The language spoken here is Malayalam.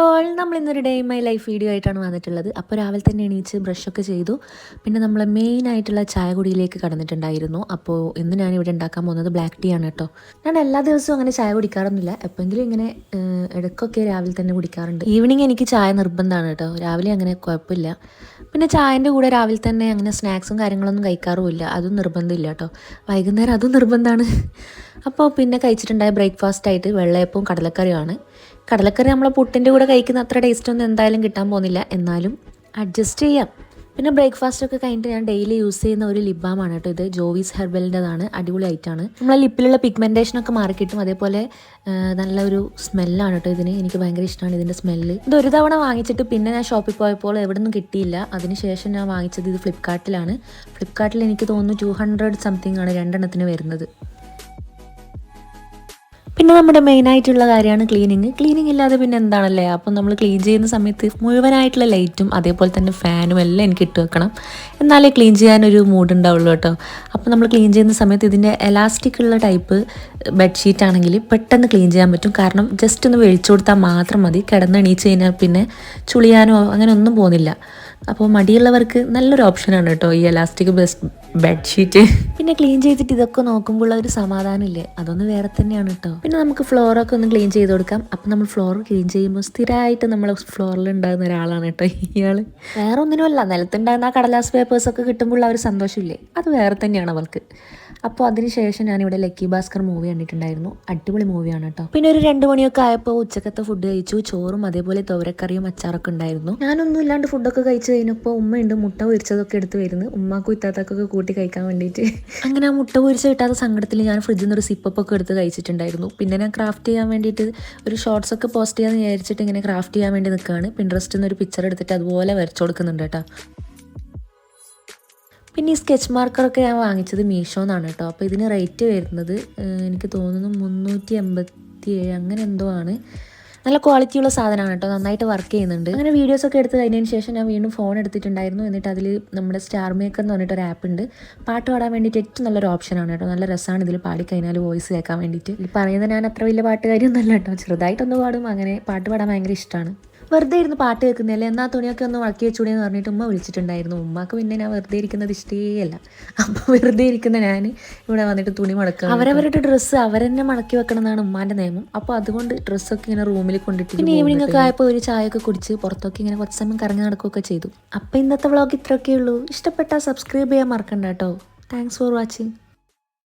ഓൾ നമ്മൾ ഇന്നൊരു day in my life video ആയിട്ടാണ് വന്നിട്ടുള്ളത്. അപ്പോൾ രാവിലെ തന്നെ എണീച്ച് ബ്രഷൊക്കെ ചെയ്തു. പിന്നെ നമ്മൾ മെയിൻ ആയിട്ടുള്ള ചായ കുടിയിലേക്ക് കടന്നിട്ടുണ്ടായിരുന്നു. അപ്പോൾ ഇന്ന് ഞാൻ ഇവിടെ ഉണ്ടാക്കാൻ പോകുന്നത് ബ്ലാക്ക് ടീ ആണ് കേട്ടോ. ഞാൻ എല്ലാ ദിവസവും അങ്ങനെ ചായ കുടിക്കാറൊന്നുമില്ല, എപ്പോഴെങ്കിലും ഇങ്ങനെ ഇടയ്ക്കൊക്കെ രാവിലെ തന്നെ കുടിക്കാറുണ്ട്. ഈവനിങ് എനിക്ക് ചായ നിർബന്ധമാണ് കേട്ടോ, രാവിലെ അങ്ങനെ കുഴപ്പമില്ല. പിന്നെ ചായൻ്റെ കൂടെ രാവിലെ തന്നെ അങ്ങനെ സ്നാക്സും കാര്യങ്ങളൊന്നും കഴിക്കാറുമില്ല, അതും നിർബന്ധമില്ല കേട്ടോ. വൈകുന്നേരം അതും നിർബന്ധമാണ്. അപ്പോൾ പിന്നെ കഴിച്ചിട്ടുണ്ടായ ബ്രേക്ക്ഫാസ്റ്റ് ആയിട്ട് വെള്ളയപ്പവും കടലക്കറിയുമാണ്. കടലക്കറി നമ്മൾ പുട്ടിൻ്റെ കൂടെ കഴിക്കുന്ന അത്ര ടേസ്റ്റ് ഒന്നും എന്തായാലും കിട്ടാൻ പോകുന്നില്ല, എന്നാലും അഡ്ജസ്റ്റ് ചെയ്യാം. പിന്നെ ബ്രേക്ക്ഫാസ്റ്റ് ഒക്കെ കഴിഞ്ഞിട്ട് ഞാൻ ഡെയിലി യൂസ് ചെയ്യുന്ന ഒരു ലിപ് ബാം ആണ് കേട്ടോ ഇത്. ജോവീസ് ഹെർബലിൻ്റെതാണ്, അടിപൊളി ആയിട്ടാണ്. നമ്മളെ ലിപ്പിലുള്ള പിഗ്മെൻറ്റേഷനൊക്കെ മാറിക്കിട്ടും, അതേപോലെ നല്ലൊരു സ്മെല്ലാണ് കേട്ടോ ഇതിന്. എനിക്ക് ഭയങ്കര ഇഷ്ടമാണ് ഇതിൻ്റെ സ്മെല്ല്. ഇത് ഒരു തവണ വാങ്ങിച്ചിട്ട് പിന്നെ ഞാൻ ഷോപ്പിൽ പോയപ്പോൾ എവിടെ നിന്നും കിട്ടിയില്ല. അതിനുശേഷം ഞാൻ വാങ്ങിച്ചത് ഇത് ഫ്ലിപ്കാർട്ടിലാണ്. ഫ്ലിപ്കാർട്ടിൽ എനിക്ക് തോന്നുന്നു 200 സംതിങ് ആണ് രണ്ടെണ്ണത്തിന് വരുന്നത്. പിന്നെ നമ്മുടെ മെയിനായിട്ടുള്ള കാര്യമാണ് ക്ലീനിങ് ഇല്ലാതെ പിന്നെ എന്താണല്ലേ. അപ്പം നമ്മൾ ക്ലീൻ ചെയ്യുന്ന സമയത്ത് മുഴുവനായിട്ടുള്ള ലൈറ്റും അതേപോലെ തന്നെ ഫാനും എല്ലാം എനിക്ക് ഇട്ട് വെക്കണം, എന്നാലേ ക്ലീൻ ചെയ്യാനൊരു മൂഡ് ഉണ്ടാവുള്ളൂ കേട്ടോ. അപ്പോൾ നമ്മൾ ക്ലീൻ ചെയ്യുന്ന സമയത്ത് ഇതിൻ്റെ എലാസ്റ്റിക് ഉള്ള ടൈപ്പ് ബെഡ്ഷീറ്റ് ആണെങ്കിൽ പെട്ടെന്ന് ക്ലീൻ ചെയ്യാൻ പറ്റും. കാരണം ജസ്റ്റ് ഒന്ന് വെളിച്ചു കൊടുത്താൽ മാത്രം മതി, കിടന്നെണീച്ച് കഴിഞ്ഞാൽ പിന്നെ ചുളിയാനോ അങ്ങനെ ഒന്നും പോകുന്നില്ല. അപ്പോൾ മടിയുള്ളവർക്ക് നല്ലൊരു ഓപ്ഷനാണ് കേട്ടോ ഈ എലാസ്റ്റിക് ബെഡ്ഷീറ്റ്. പിന്നെ ക്ലീൻ ചെയ്തിട്ട് ഇതൊക്കെ നോക്കുമ്പോൾ ഒരു സമാധാനം ഇല്ലേ, അതൊന്ന് വേറെ തന്നെയാണ് കേട്ടോ. പിന്നെ നമുക്ക് ഫ്ലോറൊക്കെ ഒന്ന് ക്ലീൻ ചെയ്ത് കൊടുക്കാം. അപ്പം നമ്മൾ ഫ്ലോർ ക്ലീൻ ചെയ്യുമ്പോൾ സ്ഥിരമായിട്ട് നമ്മൾ ഫ്ലോറിൽ ഉണ്ടാകുന്ന ഒരാളാണ് കേട്ടോ ഇയാൾ. വേറെ ഒന്നിനുമല്ല, നിലത്തുണ്ടാകുന്ന ആ കടലാസ് പേപ്പേഴ്സൊക്കെ കിട്ടുമ്പോൾ ആ ഒരു സന്തോഷമില്ലേ, അത് വേറെ തന്നെയാണ് അവൾക്ക്. അപ്പോൾ അതിനുശേഷം ഞാനിവിടെ ലക്കി ഭാസ്കർ മൂവി കണ്ടിട്ടുണ്ടായിരുന്നു, അടിപൊളി മൂവിയാണ് കേട്ടോ. പിന്നെ ഒരു 2 മണിയൊക്കെ ആയപ്പോൾ ഉച്ചക്കത്തെ ഫുഡ് കഴിച്ചു. ചോറും അതേപോലെ തോരക്കറിയും അച്ചാറൊക്കെ ഉണ്ടായിരുന്നു. ഞാനൊന്നും ഇല്ലാണ്ട് ഫുഡൊക്കെ കഴിച്ച് കഴിഞ്ഞപ്പോൾ ഉമ്മയുണ്ട് മുട്ട പൊരിച്ചതൊക്കെ എടുത്ത് വരുന്നു, ഉമ്മാക്കും ഇത്താത്താക്കൊക്കെ കൂട്ടി കഴിക്കാൻ വേണ്ടിയിട്ട്. അങ്ങനെ ആ മുട്ട പൊരിച്ച് കിട്ടാത്ത സങ്കടത്തിൽ ഞാൻ ഫ്രിഡ്ജിൽ നിന്ന് ഒരു സിപ്പൊക്കെ എടുത്ത് കഴിച്ചിട്ടുണ്ടായിരുന്നു. പിന്നെ ഞാൻ ക്രാഫ്റ്റ് ചെയ്യാൻ വേണ്ടിയിട്ട് ഒരു ഷോർട്സ് ഒക്കെ പോസ്റ്റ് ചെയ്യാമെന്ന് വിചാരിച്ചിട്ട് ഇങ്ങനെ ക്രാഫ്റ്റ് ചെയ്യാൻ വേണ്ടി നിൽക്കുകയാണ്. പിൻട്രസ്റ്റിൽ നിന്ന് ഒരു പിക്ചർ എടുത്തിട്ട് അതുപോലെ വരച്ചു കൊടുക്കുന്നുണ്ട് കേട്ടോ. പിന്നെ ഈ സ്കെച്ച് മാർക്കറൊക്കെ ഞാൻ വാങ്ങിച്ചത് മീഷോന്നാണ് കേട്ടോ. അപ്പോൾ ഇതിന് റേറ്റ് വരുന്നത് എനിക്ക് തോന്നുന്നു 387 അങ്ങനെ എന്തോ ആണ്. നല്ല ക്വാളിറ്റിയുള്ള സാധനമാണ് കേട്ടോ, നന്നായിട്ട് വർക്ക് ചെയ്യുന്നുണ്ട്. അങ്ങനെ വീഡിയോസൊക്കെ എടുത്ത് കഴിഞ്ഞതിന് ശേഷം ഞാൻ വീണ്ടും ഫോൺ എടുത്തിട്ടുണ്ടായിരുന്നു. എന്നിട്ട് അതിൽ നമ്മുടെ സ്റ്റാർ മേക്കർ എന്ന് പറഞ്ഞിട്ടൊരു ആപ്പ് ഉണ്ട്. പാട്ട് പാടാൻ വേണ്ടിയിട്ട് ഏറ്റവും നല്ലൊരു ഓപ്ഷനാണ് കേട്ടോ. നല്ല രസമാണ് ഇതിൽ പാടിക്കഴിഞ്ഞാൽ വോയിസ് കേൾക്കാൻ വേണ്ടിയിട്ട്. ഈ പറയുന്നത് ഞാൻ അത്ര വലിയ പാട്ടുകാരിയൊന്നുമല്ല കേട്ടോ, ചെറുതായിട്ടൊന്ന് പാടും. അങ്ങനെ പാട്ട് പാടാൻ ഭയങ്കര ഇഷ്ടമാണ്. വെറുതെ ഇരുന്ന് പാട്ട് കേൾക്കുന്നില്ല, എന്നാൽ തുണിയൊക്കെ ഒന്ന് മടക്കി വെച്ചൂടെന്ന് പറഞ്ഞിട്ട് ഉമ്മ വിളിച്ചിട്ടുണ്ടായിരുന്നു. ഉമ്മക്ക് പിന്നെ ഞാൻ വെറുതെ ഇരിക്കുന്നത് ഇഷ്ടേയല്ല. അപ്പോൾ വെറുതെ ഇരിക്കുന്ന ഞാൻ ഇവിടെ വന്നിട്ട് തുണി മടക്കുക. അവരവരുടെ ഡ്രസ്സ് അവരെന്നെ മടക്കി വെക്കണം എന്നാണ് ഉമ്മാൻ്റെ നിയമം. അപ്പോൾ അതുകൊണ്ട് ഡ്രസ്സൊക്കെ ഇങ്ങനെ റൂമിൽ കൊണ്ടിട്ട് പിന്നെ ഈവനിങ് ഒക്കെ ആയപ്പോൾ ഒരു ചായയൊക്കെ കുടിച്ച് പുറത്തൊക്കെ ഇങ്ങനെ കുറച്ച് സമയം കറങ്ങി നടക്കുകയൊക്കെ ചെയ്തു. അപ്പോൾ ഇന്നത്തെ വ്ളോഗ് ഇത്രയൊക്കെ ഉള്ളൂ. ഇഷ്ടപ്പെട്ടാൽ സബ്സ്ക്രൈബ് ചെയ്യാൻ മറക്കണ്ട കേട്ടോ. Thanks for watching.